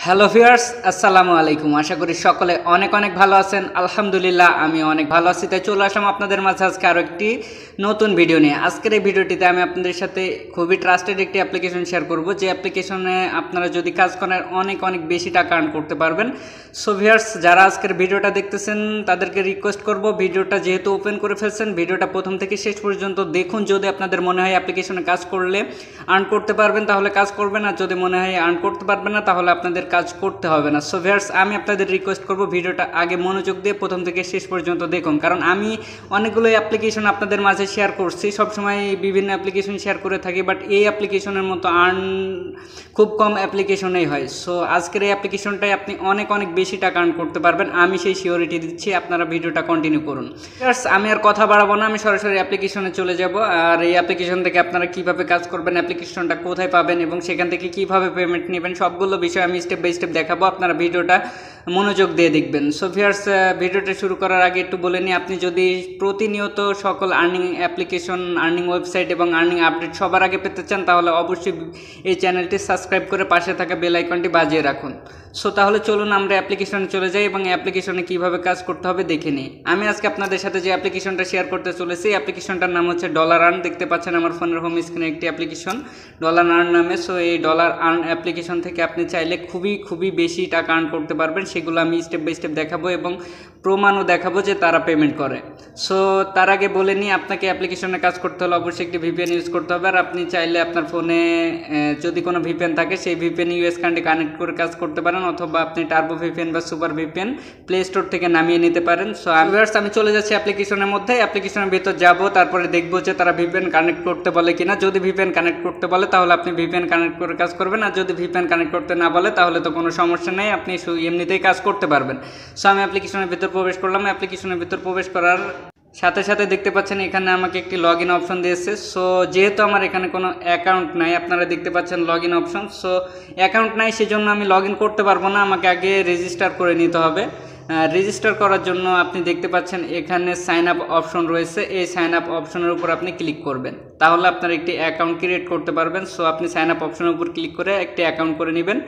Hello viewers, আসসালামু আলাইকুম। আশা করি সকলে অনেক অনেক ভালো আছেন। আলহামদুলিল্লাহ আমি অনেক ভালো আছি। তাই চলে আসলাম আপনাদের মাঝে আজকে আরও একটি নতুন ভিডিও নিয়ে। আজকের এই ভিডিওটিতে আমি আপনাদের সাথে খুবই ট্রাস্টেড একটি অ্যাপ্লিকেশন শেয়ার করব, যে অ্যাপ্লিকেশনে আপনারা যদি কাজ করেন অনেক অনেক বেশি টাকা আর্ন করতে পারবেন। সো ভিউয়ার্স, যারা আজকের ভিডিওটা দেখতেছেন তাদেরকে রিকোয়েস্ট করব, ভিডিওটা যেহেতু ওপেন করে ফেলছেন, ভিডিওটা প্রথম থেকে শেষ পর্যন্ত দেখুন। যদি আপনাদের মনে হয় অ্যাপ্লিকেশনে কাজ করলে আর্ন করতে পারবেন তাহলে কাজ করবেন, আর যদি মনে হয় আর্ন করতে পারবেন না তাহলে আপনাদের কাজ করতে হবে না। সো ভিউয়ার্স, আমি আপনাদের রিকোয়েস্ট করব ভিডিওটা আগে মনোযোগ দিয়ে প্রথম থেকে শেষ পর্যন্ত দেখুন, কারণ আমি অনেকগুলো অ্যাপ্লিকেশন আপনাদের মাঝে শেয়ার করছি, সবসময় বিভিন্ন অ্যাপ্লিকেশন শেয়ার করে থাকি, বাট এই অ্যাপ্লিকেশনের মতো আর্ন খুব কম অ্যাপ্লিকেশনেই হয়। সো আজকের এই অ্যাপ্লিকেশনটাই আপনি অনেক অনেক বেশি টাকা আর্ন করতে পারবেন, আমি সেই সিওরিটি দিচ্ছি। আপনারা ভিডিওটা কন্টিনিউ করুন। ভিউয়ার্স, আমি আর কথা বাড়াবো না, আমি সরাসরি অ্যাপ্লিকেশনে চলে যাব। আর এই অ্যাপ্লিকেশন থেকে আপনারা কিভাবে কাজ করবেন, অ্যাপ্লিকেশনটা কোথায় পাবেন এবং সেখান থেকে কিভাবে পেমেন্ট নেবেন, সবগুলো বিষয় আমি স্টেপ বাই স্টেপ দেখাবো। আপনারা ভিডিওটা মনোযোগ দিয়ে দেখবেন। সো ভিউয়ার্স, ভিডিওটা শুরু করার আগে একটু বলে নিই, আপনি যদি প্রতিনিয়ত সকল আর্নিং অ্যাপ্লিকেশন, আর্নিং ওয়েবসাইট এবং আর্নিং আপডেট সবার আগে পেতে চান তাহলে অবশ্যই এই চ্যানেলটি সাবস্ক্রাইব করে পাশে থাকা বেল আইকনটি বাজিয়ে রাখুন। সো তাহলে চলুন আমরা অ্যাপ্লিকেশনে চলে যাই এবং অ্যাপ্লিকেশনে কীভাবে কাজ করতে হবে দেখে নিই। আমি আজকে আপনাদের সাথে যে অ্যাপ্লিকেশনটা শেয়ার করতে চলেছি, অ্যাপ্লিকেশনটার নাম হচ্ছে ডলার আর্ন। দেখতে পাচ্ছেন আমার ফোনের হোম স্ক্রিনে একটি অ্যাপ্লিকেশন ডলার আর্ন নামে। সো এই ডলার আর্ন অ্যাপ্লিকেশন থেকে আপনি চাইলে খুবই বেশি টাকা আর্ন করতে পারবেন, সেগুলো আমি স্টেপ বাই স্টেপ দেখাবো এবং প্রমাণও দেখাবো যে তারা পেমেন্ট করে। সো তার আগে বলে নিই, আপনাকে অ্যাপ্লিকেশনে কাজ করতে হলে অবশ্যই একটি ভিপিএন ইউজ করতে হবে। আর আপনি চাইলে আপনার ফোনে যদি কোনো ভিপিএন থাকে সেই ভিপিএন ইউএস কান্ট্রি কানেক্ট করে কাজ করতে পারেন, অথবা আপনি টার্বো ভিপিএন বা সুপার ভিপিএন প্লে স্টোর থেকে নামিয়ে নিতে পারেন। সো আমি চলে যাচ্ছি অ্যাপ্লিকেশনের মধ্যে, অ্যাপ্লিকেশনের ভিতর যাব, তারপরে দেখবো যে তারা ভিপিএন কানেক্ট করতে বলে কিনা। যদি ভিপিএন কানেক্ট করতে বলে তাহলে আপনি ভিপিএন কানেক্ট করে কাজ করবেন, আর যদি ভিপিএন কানেক্ট করতে না বলে তাহলে তো কোনো সমস্যা নেই, আপনি এমনিতেই কাজ করতে পারবেন। সো আমি অ্যাপ্লিকেশনের ভিতর প্রবেশ করলাম। অ্যাপ্লিকেশনের ভিতর প্রবেশ করার সাথে সাথে দেখতে পাচ্ছেন এখানে আমাকে একটি লগ ইন অপশন দিয়েছে। সো যেহেতু আমার এখানে কোনো অ্যাকাউন্ট নাই, আপনারা দেখতে পাচ্ছেন log in option. So account নাই, সেজন্য আমি লগ ইন করতে পারবো না, আমাকে আগে রেজিস্টার করে নিতে হবে। রেজিস্টার করার জন্য আপনি দেখতে পাচ্ছেন এখানে সাইন আপ অপশন রয়েছে, এই সাইন আপ অপশনের উপর আপনি ক্লিক করবেন, তাহলে আপনার একটি অ্যাকাউন্ট ক্রিয়েট করতে পারবেন। সো আপনি সাইন আপ অপশনের উপর ক্লিক করে একটি অ্যাকাউন্ট করে নেবেন।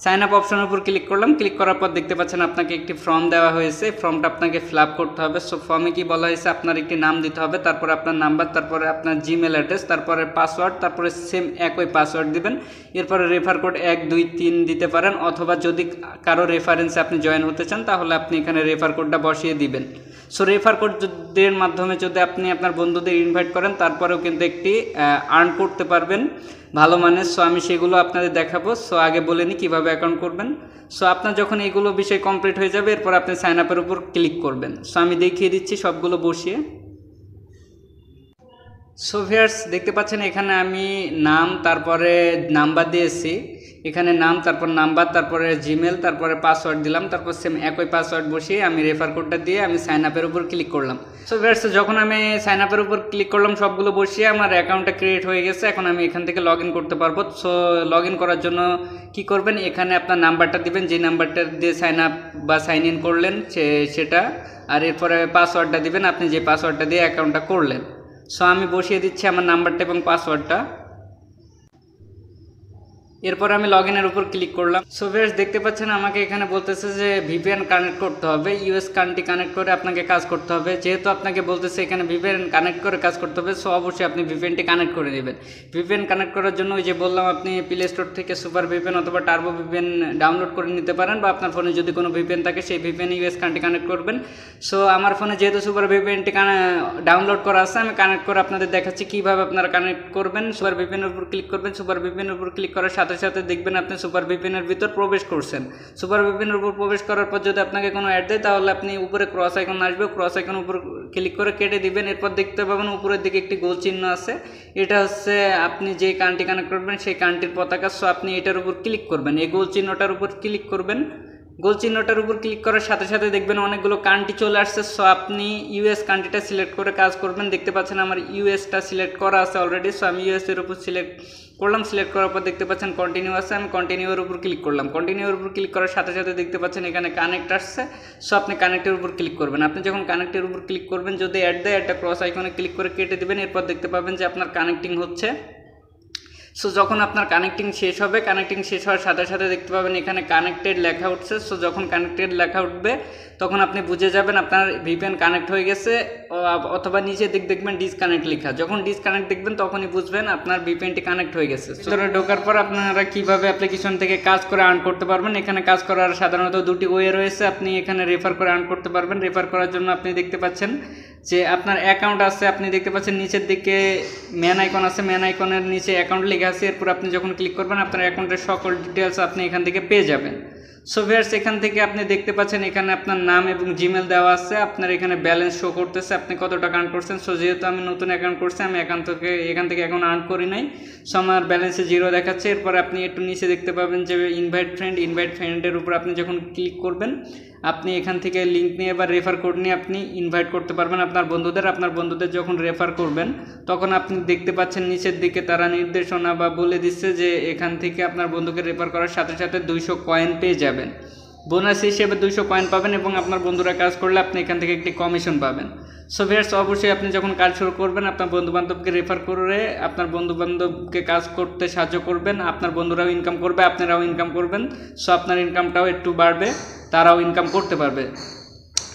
সাইন আপ অপশনের উপর ক্লিক করলাম। ক্লিক করার পর দেখতে পাচ্ছেন আপনাকে একটি ফর্ম দেওয়া হয়েছে, ফর্মটা আপনাকে ফিল আপ করতে হবে। সো ফর্মে কি বলা হয়েছে, আপনার একটি নাম দিতে হবে, তারপরে আপনার নাম্বার, তারপরে আপনার জিমেল অ্যাড্রেস, তারপরে পাসওয়ার্ড, তারপরে সেম একই পাসওয়ার্ড দিবেন। এরপরে রেফার কোড 1 2 3 দিতে পারেন, অথবা যদি কারো রেফারেন্সে আপনি জয়েন হতে চান তাহলে আপনি এখানে রেফার কোডটা বসিয়ে দিবেন। সো রেফার কোডের মাধ্যমে যদি আপনি আপনার বন্ধুদের ইনভাইট করেন তারপরেও কিন্তু একটি আর্ন করতে পারবেন ভালো মানের। সো আমি সেগুলো আপনাদের দেখাবো। সো আগে বলে নিই কীভাবে অ্যাকাউন্ট করবেন। সো আপনার যখন এইগুলো বিষয় কমপ্লিট হয়ে যাবে এরপর আপনি সাইন আপের উপর ক্লিক করবেন। সো আমি দেখিয়ে দিচ্ছি সবগুলো বসিয়ে। সো ভিউয়ার্স, দেখতে পাচ্ছেন এখানে আমি নাম তারপরে নাম্বার দিয়েছি, এখানে নাম তারপর নাম্বার তারপরে জিমেল তারপরে পাসওয়ার্ড দিলাম, তারপর সেম একই পাসওয়ার্ড বসিয়ে আমি রেফার কোডটা দিয়ে আমি সাইন আপের উপর ক্লিক করলাম। সো ভিউয়ার্স, যখন আমি সাইন আপের উপর ক্লিক করলাম সবগুলো বসিয়ে আমার অ্যাকাউন্টটা ক্রিয়েট হয়ে গেছে। এখন আমি এখান থেকে লগ ইন করতে পারবো। সো লগ ইন করার জন্য কি করবেন, এখানে আপনার নাম্বারটা দিবেন, যে নাম্বারটা দিয়ে সাইন আপ বা সাইন ইন করলেন সেটা, আর এরপরে পাসওয়ার্ডটা দিবেন আপনি যে পাসওয়ার্ডটা দিয়ে অ্যাকাউন্টটা করলেন। সো আমি বসিয়ে দিচ্ছি আমার নাম্বারটা এবং পাসওয়ার্ডটা। এরপর আমি লগ ইনের উপর ক্লিক করলাম। সো ভিউয়ার্স, দেখতে পাচ্ছেন আমাকে এখানে বলতেছে যে ভিপিএন কানেক্ট করতে হবে, ইউএস কান্ট্রি কানেক্ট করে আপনাকে কাজ করতে হবে। যেহেতু আপনাকে বলতেছে এখানে ভিপিএন কানেক্ট করে কাজ করতে হবে, সো অবশ্যই আপনি ভিপিএনটি কানেক্ট করে নেবেন। ভিপিএন কানেক্ট করার জন্য ওই যে বললাম, আপনি প্লে স্টোর থেকে সুপার ভিপিএন অথবা টার্বো ভিপিএন ডাউনলোড করে নিতে পারেন, বা আপনার ফোনে যদি কোনো ভিপিএন থাকে সেই ভিপিএন ইউএস কান্ট্রি কানেক্ট করবেন। সো আমার ফোনে যেহেতু সুপার ভিপিএনটি ডাউনলোড করা আছে, আমি কানেক্ট করে আপনাদের দেখাচ্ছি কীভাবে আপনারা কানেক্ট করবেন। সুপার ভিপিএনের উপর ক্লিক করবেন। সুপার ভিপিএনের উপর ক্লিক করার সাথে সাথে দেখবেন আপনি সুপার ভিপিএনের ভিতর প্রবেশ করছেন। সুপার ভিপিএনের উপর প্রবেশ করার পর যদি আপনাকে কোনো অ্যাড দেয় তাহলে আপনি উপরে ক্রস আইকন আসবে, ক্রস আইকন উপর ক্লিক করে কেটে দিবেন। এরপর দেখতে পাবেন উপরের দিকে একটি গোল চিহ্ন আছে, এটা হচ্ছে আপনি যে কান্ট্রি কানেক্ট করবেন সেই কান্ট্রির পতাকা। সো আপনি এটার উপর ক্লিক করবেন, এই গোল চিহ্নটার উপর ক্লিক করবেন। গোল চিহ্নটার উপর ক্লিক করার সাথে সাথে দেখবেন অনেকগুলো কান্ট্রি চলে আসছে। সো আপনি ইউএস কান্ট্রিটা সিলেক্ট করে কাজ করবেন। দেখতে পাচ্ছেন আমার ইউএসটা সিলেক্ট করা আছে অলরেডি। সো আমি ইউএস এর উপর সিলেক্ট করলাম। সিলেক্ট করার পর দেখতে পাচ্ছেন কন্টিনিউ আছে, আমি কন্টিনিউর উপর ক্লিক করলাম। কন্টিনিউর উপর ক্লিক করার সাথে সাথে দেখতে পাচ্ছেন এখানে কানেক্ট আসছে। সো আপনি কানেক্টের উপর ক্লিক করবেন। আপনি যখন কানেক্টের উপর ক্লিক করবেন, যদি অ্যাড দেয় একটা ক্রস আইকনে ক্লিক করে কেটে দেবেন। এরপর দেখতে পাবেন যে আপনার কানেক্টিং হচ্ছে। সো যখন আপনার কানেক্টিং শেষ হবে, কানেক্টিং শেষ হওয়ার সাথে সাথে দেখতে পাবেন এখানে কানেক্টেড লেখা উঠছে। সো যখন কানেক্টেড লেখা উঠবে তখন আপনি বুঝে যাবেন আপনার ভিপিএন কানেক্ট হয়ে গেছে, অথবা নিচে দেখবেন ডিসকানেক্ট লেখা। যখন ডিসকানেক্ট দেখবেন তখনই বুঝবেন আপনার ভিপিএনটি কানেক্ট হয়ে গেছে। ভিতরে ঢোকার পর আপনারা কিভাবে অ্যাপ্লিকেশন থেকে কাজ করে আর্ন করতে পারবেন, এখানে কাজ করার সাধারণত দুটি ওয়ে রয়েছে। আপনি এখানে রেফার করে আর্ন করতে পারবেন। রেফার করার জন্য আপনি দেখতে পাচ্ছেন যে আপনার অ্যাকাউন্ট আছে, আপনি দেখতে পাচ্ছেন নিচের দিকে ম্যান আইকন আছে, ম্যান আইকনের নিচে অ্যাকাউন্ট লেখা আছে। এরপর আপনি যখন ক্লিক করবেন আপনার অ্যাকাউন্টের সকল ডিটেলস আপনি এখান থেকে পেয়ে যাবেন। সো ভিউয়ার্স, এখান থেকে আপনি দেখতে পাচ্ছেন এখানে আপনার নাম এবং জিমেল দেওয়া আছে। আপনার এখানে ব্যালেন্স শো করতেছে আপনি কত টাকা আর্ন করছেন। সো যেহেতু আমি নতুন অ্যাকাউন্ট করছি, আমি এখান থেকে এখন আর্ন করি নাই, সো আমার ব্যালেন্সে 0 দেখাচ্ছে। এরপর আপনি একটু নিচে দেখতে পাবেন যে ইনভাইট ফ্রেন্ডের উপর আপনি যখন ক্লিক করবেন আপনি এখান থেকে লিঙ্ক নিয়ে বা রেফার কোড নিয়ে আপনি ইনভাইট করতে পারবেন আপনার বন্ধুদের যখন রেফার করবেন তখন আপনি দেখতে পাচ্ছেন নিচের দিকে তারা নির্দেশনা বা বলে দিচ্ছে যে এখান থেকে আপনার বন্ধুকে রেফার করার সাথে সাথে 200 কয়েন পেয়ে যাবেন। বোনাস হিসেবে 200 কয়েন পাবেন এবং আপনার বন্ধুরা কাজ করলে আপনি এখান থেকে একটি কমিশন পাবেন। সো ভিউয়ার্স, অবশ্যই আপনি যখন কাজ শুরু করবেন আপনার বন্ধুবান্ধবকে রেফার করে আপনার বন্ধুবান্ধবকে কাজ করতে সাহায্য করবেন। আপনার বন্ধুরাও ইনকাম করবে, আপনারাও ইনকাম করবেন। সো আপনার ইনকামটাও একটু বাড়বে, তারাও ইনকাম করতে পারবে।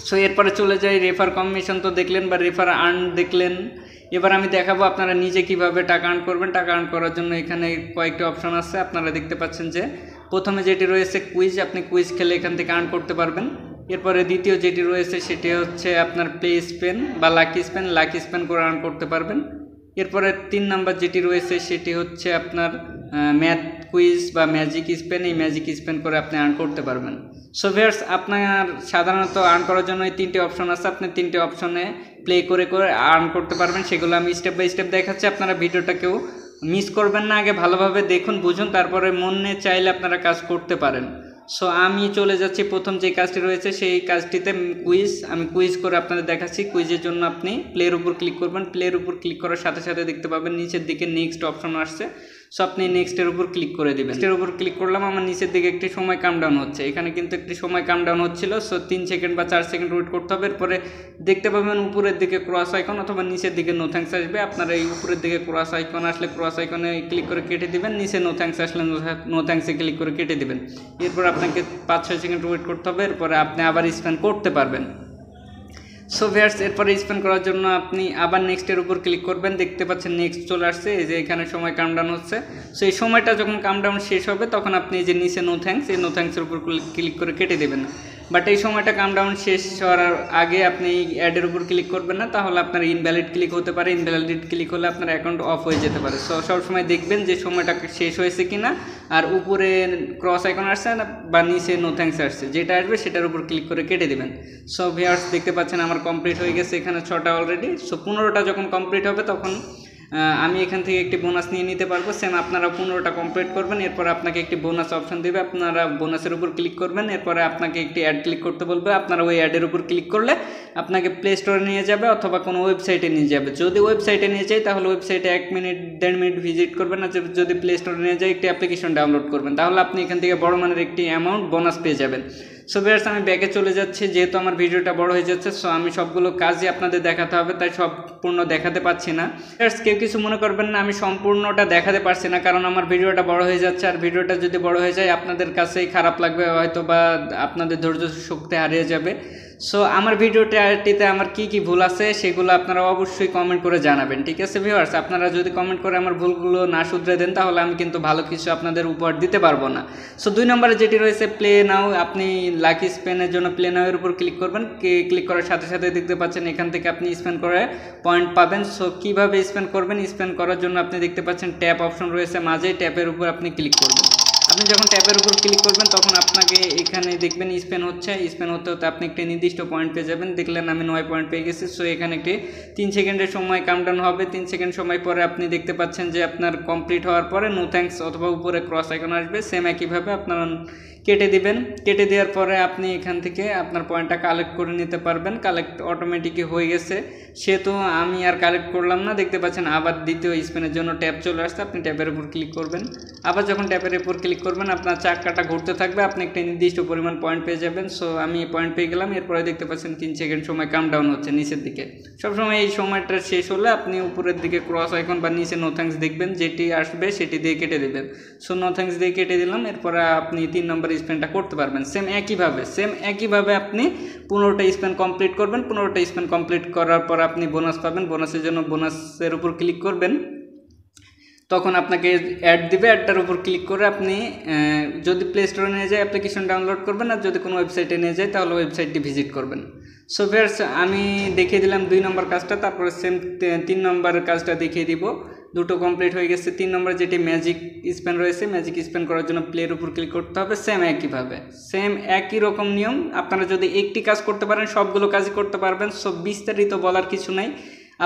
সো এরপরে চলে যাই রেফার কমিশন তো দেখলেন বা রেফার আর্ন দেখলেন। এবার আমি দেখাবো আপনারা নিজে কিভাবে টাকা আর্ন করবেন। টাকা আর্ন করার জন্য এখানে কয়েকটি অপশন আছে। আপনারা দেখতে পাচ্ছেন যে প্রথমে যেটি রয়েছে কুইজ, আপনি কুইজ খেলে এখান থেকে আর্ন করতে পারবেন। এরপরে দ্বিতীয় যেটি রয়েছে সেটি হচ্ছে আপনার প্লে স্পেন বা লাকি স্পেন করে আর্ন করতে পারবেন। এরপরে 3 নাম্বার যেটি রয়েছে সেটি হচ্ছে আপনার ম্যাথ কুইজ বা ম্যাজিক স্পেন, এই ম্যাজিক স্পেন করে আপনি আর্ন করতে পারবেন। সো ভিউয়ার্স, আপনার সাধারণত আর্ন করার জন্য এই 3টি অপশন আছে। আপনি 3টি অপশনে প্লে করে আর্ন করতে পারবেন। সেগুলো আমি স্টেপ বাই স্টেপ দেখাচ্ছি, আপনারা ভিডিওটা কেউ মিস করবেন না, আগে ভালোভাবে দেখুন বুঝুন, তারপরে মনে চাইলে আপনারা কাজ করতে পারেন। সো আমি চলে যাচ্ছি প্রথম যে কাজটি রয়েছে সেই কাজটিতে কুইজ। আমি কুইজ করে আপনাদের দেখাচ্ছি। কুইজের জন্য আপনি প্লের উপর ক্লিক করবেন। প্লের উপর ক্লিক করার সাথে সাথে দেখতে পাবেন নিচের দিকে নেক্সট অপশন আসছে। সো আপনি নেক্সটের উপর ক্লিক করে দেবেন। নেক্সটের উপর ক্লিক করলাম, আমার নিচের দিকে একটি সময় কামডাউন হচ্ছে। এখানে কিন্তু একটি সময় কামডাউন হচ্ছিল। সো 3 সেকেন্ড বা 4 সেকেন্ড ওয়েট করতে হবে। এরপরে দেখতে পাবেন উপরের দিকে ক্রস আইকন অথবা নিচের দিকে নো থ্যাঙ্কস আসবে। আপনারা এই উপরের দিকে ক্রস আইকন আসলে ক্রস আইকনে ক্লিক করে কেটে দিবেন, নিচে নো থ্যাঙ্কস আসলে নো থ্যাঙ্কসে ক্লিক করে কেটে দিবেন। এরপর আপনাকে 5-6 সেকেন্ড ওয়েট করতে হবে। এরপরে আপনি আবার স্পেন করতে পারবেন। সো ভিউয়ার্স, এরপরে স্পেন করার জন্য আপনি আবার নেক্সটের উপর ক্লিক করবেন। দেখতে পাচ্ছেন নেক্সট চলে আসছে, এই যে এখানে সময় কামডাউন হচ্ছে। সো এই সময়টা যখন কামডাউন শেষ হবে তখন আপনি এই যে নিচে নো থ্যাঙ্কস, এই নো থ্যাঙ্কসের উপর ক্লিক করে কেটে দেবেন। বাট এই সময়টা কামডাউন শেষ হওয়ার আগে আপনি অ্যাডের উপর ক্লিক করবেন না, তাহলে আপনার ইনভ্যালিড ক্লিক হতে পারে। ইনভ্যালিড ক্লিক হলে আপনার অ্যাকাউন্ট অফ হয়ে যেতে পারে। সো সবসময় দেখবেন যে সময়টা শেষ হয়েছে কিনা, আর উপরে ক্রস আইকন আসছে না বা নিচে নো থ্যাঙ্কস আসছে, যেটা আসবে সেটার উপর ক্লিক করে কেটে দেবেন। সো ভিউয়ার্স, দেখতে পাচ্ছেন আমার কমপ্লিট হয়ে গেছে এখানে 6টা অলরেডি। সো 15টা যখন কমপ্লিট হবে তখন আমি এখান থেকে একটি বোনাস নিয়ে নিতে পারবো। সেম আপনারা 15টা কমপ্লিট করবেন, এরপর আপনাকে একটি বোনাস অপশন দেবে, আপনারা বোনাসের উপর ক্লিক করবেন। এরপরে আপনাকে একটি অ্যাড ক্লিক করতে বলবে, আপনারা ওই অ্যাডের উপর ক্লিক করলে আপনাকে প্লে স্টোরে নিয়ে যাবে অথবা কোনো ওয়েবসাইটে নিয়ে যাবে। যদি ওয়েবসাইটে নিয়ে যায় তাহলে ওয়েবসাইটে 1 মিনিট 1.5 মিনিট ভিজিট করবেন, আর যদি প্লে স্টোরে নিয়ে যায় একটি অ্যাপ্লিকেশন ডাউনলোড করবেন, তাহলে আপনি এখান থেকে বড় মানের একটি অ্যামাউন্ট বোনাস পেয়ে যাবেন। সো ভিউয়ার্স, আমি ব্যাকে চলে যাচ্ছি, যেহেতু আমার ভিডিওটা বড় হয়ে যাচ্ছে। সো আমি সবগুলো কাজই আপনাদের দেখাতে হবে, তাই সম্পূর্ণ দেখাতে পারছি না। ভিউয়ার্স, কেউ কিছু মনে করবেন না, আমি সম্পূর্ণটা দেখাতে পারছি না, কারণ আমার ভিডিওটা বড় হয়ে যাচ্ছে। আর ভিডিওটা যদি বড় হয়ে যায় আপনাদের কাছেই খারাপ লাগবে হয়তো, বা আপনাদের ধৈর্য শক্তি হারিয়ে যাবে। সো আমার ভিডিওটিতে আমার কি ভুল আছে সেগুলো আপনারা অবশ্যই কমেন্ট করে জানাবেন, ঠিক আছে ভিউয়ার্স? আপনারা যদি কমেন্ট করে আমার ভুলগুলো না শুধরে দেন তাহলে আমি কিন্তু ভালো কিছু আপনাদের উপহার দিতে পারবো না। সো 2 নম্বরে যেটি রয়েছে প্লে নাও, আপনি লাকি স্পেনের জন্য প্লে নাও এর উপর ক্লিক করবেন। ক্লিক করার সাথে সাথে দেখতে পাচ্ছেন এখান থেকে আপনি স্পেন করে পয়েন্ট পাবেন। সো কীভাবে স্পেন করবেন? স্পেন করার জন্য আপনি দেখতে পাচ্ছেন ট্যাপ অপশন রয়েছে মাঝে, ট্যাপের উপর আপনি ক্লিক করবেন। আপনি যখন ট্যাপের উপর ক্লিক করবেন তখন আপনাকে এখানে দেখবেন স্পেন হচ্ছে। স্পেন হতে হতে আপনি একটি নির্দিষ্ট পয়েন্ট পেয়ে যাবেন। দেখলেন আমি 9 পয়েন্ট পেয়ে গেছি। সো এখানে একটি 3 সেকেন্ডের সময় কাউন্টডাউন হবে। 3 সেকেন্ড সময় পরে আপনি দেখতে পাচ্ছেন যে আপনার কমপ্লিট হওয়ার পরে নো থ্যাঙ্কস অথবা উপরে ক্রস আইকন আসবে। সেম একইভাবে আপনার কেটে দিবেন। কেটে দেওয়ার পরে আপনি এখান থেকে আপনার পয়েন্টটা কালেক্ট করে নিতে পারবেন। কালেক্ট অটোমেটিকই হয়ে গেছে, সেহেতু আমি আর কালেক্ট করলাম না। দেখতে পাচ্ছেন আবার দ্বিতীয় স্পেনের জন্য ট্যাপ চলে আসছে, আপনি ট্যাপের উপর ক্লিক করবেন। আবার যখন ট্যাপের উপর ক্লিক করবেন, আপনার চাকাটা ঘুরতে থাকবে, আপনি একটা নির্দিষ্ট পরিমাণ পয়েন্ট পেয়ে যাবেন। সো আমি পয়েন্ট পেয়ে গেলাম। এরপরে দেখতে পাচ্ছেন 3 সেকেন্ড সময় কাম ডাউন হচ্ছে নিচের দিকে। সবসময় এই সময়টা শেষ হলে আপনি উপরের দিকে ক্রস আইকন বা নিচে নো থ্যাঙ্কস দেখবেন, যেটি আসবে সেটি দিয়ে কেটে দেবেন। সো নো থ্যাঙ্কস দিয়ে কেটে দিলাম। এরপরে আপনি 3 নম্বর স্পেনটা করতে পারবেন সেম একইভাবে আপনি 15টা স্পেন কমপ্লিট করবেন। 15টা স্পেন কমপ্লিট করার পর আপনি বোনাস পাবেন। বোনাসের জন্য বোনাসের উপর ক্লিক করবেন, তখন আপনাকে অ্যাড দিবে। অ্যাডটার উপর ক্লিক করে আপনি যদি প্লে স্টোরে নিয়ে যায় অ্যাপ্লিকেশন ডাউনলোড করবেন, আর যদি কোনো ওয়েবসাইটে নিয়ে যায় তাহলে ওয়েবসাইটটি ভিজিট করবেন। সো ভিউয়ার্স, আমি দেখিয়ে দিলাম 2 নম্বর কাজটা, তারপরে সেম 3 নম্বর কাজটা দেখিয়ে দিব। দুটো কমপ্লিট হয়ে গেছে। 3 নম্বর যেটি ম্যাজিক স্পেন রয়েছে, ম্যাজিক স্পেন করার জন্য প্লের উপর ক্লিক করতে হবে। সেম একই রকম নিয়ম। আপনারা যদি একটি কাজ করতে পারেন সবগুলো কাজই করতে পারবেন। সো বিস্তারিত বলার কিছু নাই,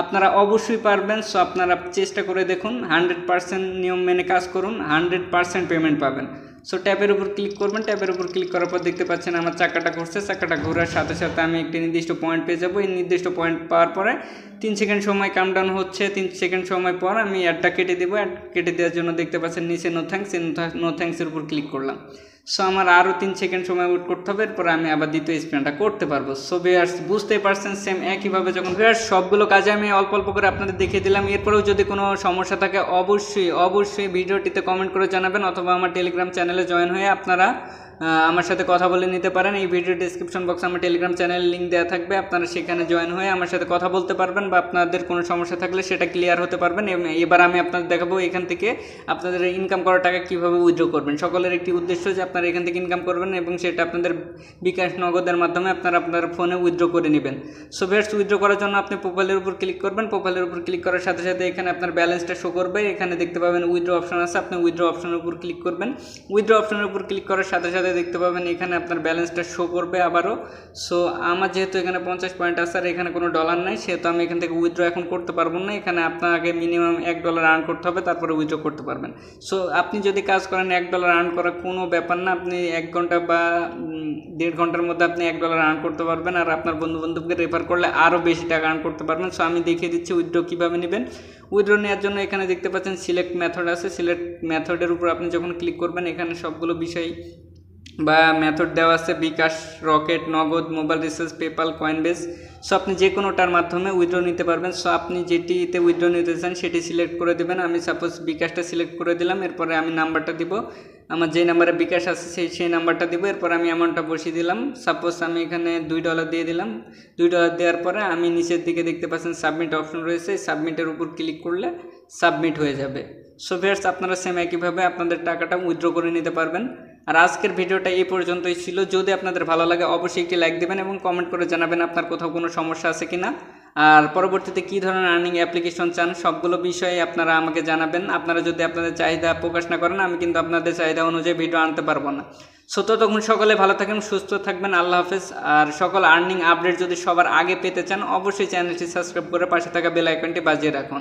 আপনারা অবশ্যই পারবেন। সো আপনারা চেষ্টা করে দেখুন, 100% নিয়ম মেনে কাজ করুন, 100% পেমেন্ট পাবেন। সো ট্যাপের উপর ক্লিক করবেন। ট্যাপের উপর ক্লিক করার পর দেখতে পাচ্ছেন আমার চাকাটা ঘুরছে। চাকাটা ঘোরার সাথে সাথে আমি একটি নির্দিষ্ট পয়েন্ট পেয়ে যাবো। এই নির্দিষ্ট পয়েন্ট পাওয়ার পরে 3 সেকেন্ড সময় কাউন্টডাউন হচ্ছে। 3 সেকেন্ড সময় পর আমি অ্যাডটা কেটে দেবো। অ্যাড কেটে দেওয়ার জন্য দেখতে পাচ্ছেন নিচে নো থ্যাঙ্কসের উপর ক্লিক করলাম। সো আমার আরও 3 সেকেন্ড সময় ওয়েট করতে হবে, এরপর আমি আবার দ্বিতীয় স্পেনটা করতে পারবো। সো ভিউয়ার্স, বুঝতেই পারছেন সেম একইভাবে যখন ভিউয়ার্স সবগুলো কাজে আমি অল্প অল্প করে আপনাদের দেখিয়ে দিলাম। এরপরেও যদি কোনো সমস্যা থাকে অবশ্যই ভিডিওটিতে কমেন্ট করে জানাবেন, অথবা আমার টেলিগ্রাম চ্যানেলে জয়েন হয়ে আপনারা আমার সাথে কথা বলে নিতে পারেন। এই ভিডিও ডিসক্রিপশন বক্সে আমার টেলিগ্রাম চ্যানেলের লিঙ্ক দেওয়া থাকবে, আপনারা সেখানে জয়েন হয়ে আমার সাথে কথা বলতে পারবেন, বা আপনাদের কোনো সমস্যা থাকলে সেটা ক্লিয়ার হতে পারবেন। এবার আমি আপনাদের দেখাবো এখান থেকে আপনাদের ইনকাম করা টাকা কীভাবে উইথড্র করবেন। সকলের একটি উদ্দেশ্য যে আপনারা এখান থেকে ইনকাম করবেন, এবং সেটা আপনাদের বিকাশ নগদের মাধ্যমে আপনারা আপনার ফোনে উইথড্র করে নেবেন। সো ভিউয়ার্স, উইথড্র করার জন্য আপনি প্রোফাইলের উপর ক্লিক করবেন। প্রোফাইলের উপর ক্লিক করার সাথে সাথে এখানে আপনার ব্যালেন্সটা শো করবে। এখানে দেখতে পাবেন উইথড্র অপশন আছে, আপনি উইথড্র অপশনের উপর ক্লিক করবেন। উইথড্র অপশনের উপর ক্লিক করার সাথে সাথে দেখতে পাবেন এখানে আপনার ব্যালেন্সটা শো করবে আবারও। সো আমার যেহেতু এখানে 50 পয়েন্ট আছে আর এখানে কোনো ডলার নাই, সেহেতু আমি এখান থেকে উইথড্র এখন করতে পারবো না। এখানে আপনাকে মিনিমাম $1 আর্ন করতে হবে, তারপরে উইথড্র করতে পারবেন। সো আপনি যদি কাজ করেন $1 আর্ন করা কোনো ব্যাপার না, আপনি 1 ঘন্টা বা 1.5 ঘন্টার মধ্যে আপনি $1 আর্ন করতে পারবেন, আর আপনার বন্ধুবান্ধবকে রেফার করলে আরও বেশি টাকা আর্ন করতে পারবেন। সো আমি দেখিয়ে দিচ্ছি উইথড্র কীভাবে নেবেন। উইথড্র নেওয়ার জন্য এখানে দেখতে পাচ্ছেন সিলেক্ট মেথড আছে। সিলেক্ট মেথডের উপর আপনি যখন ক্লিক করবেন, এখানে সবগুলো বিষয় বা মেথড দেওয়া আছে, বিকাশ, রকেট, নগদ, mobile recharge, PayPal, Coinbase. So আপনি যে কোনোটার মাধ্যমে উইথড্র নিতে পারবেন। সো আপনি যেটিতে উইথড্র নিতে চান সেটি সিলেক্ট করে দেবেন। আমি সাপোজ বিকাশটা সিলেক্ট করে দিলাম। এরপরে আমি নাম্বারটা দিব, আমার যে নাম্বারে বিকাশ আছে সেই নাম্বারটা দিব। এরপর আমি অ্যামাউন্টটা বসিয়ে দিলাম। সাপোজ আমি এখানে $2 দিয়ে দিলাম। $2 দেওয়ার পরে আমি নিচের দিকে দেখতে পাচ্ছেন সাবমিট অপশন রয়েছে, সাবমিটের উপর ক্লিক করলে সাবমিট হয়ে যাবে। সো ভিউয়ার্স, আপনারা সেম একইভাবে আপনাদের টাকাটা উইথড্র করে নিতে পারবেন। আর আজকের ভিডিওটা এই পর্যন্তই ছিল। যদি আপনাদের ভালো লাগে অবশ্যই একটি লাইক দেবেন এবং কমেন্ট করে জানাবেন আপনার কোথাও কোনো সমস্যা আছে কিনা, আর পরবর্তীতে কী ধরনের আর্নিং অ্যাপ্লিকেশন চান সবগুলো বিষয়ে আপনারা আমাকে জানাবেন। আপনারা যদি আপনাদের চাহিদা প্রকাশ না করেন, আমি কিন্তু আপনাদের চাহিদা অনুযায়ী ভিডিও আনতে পারবো না। সো ততক্ষণ সকলে ভালো থাকেন, সুস্থ থাকবেন, আল্লাহ হাফেজ। আর সকল আর্নিং আপডেট যদি সবার আগে পেতে চান অবশ্যই চ্যানেলটি সাবস্ক্রাইব করে পাশে থাকা বেল আইকনটি বাজিয়ে রাখুন।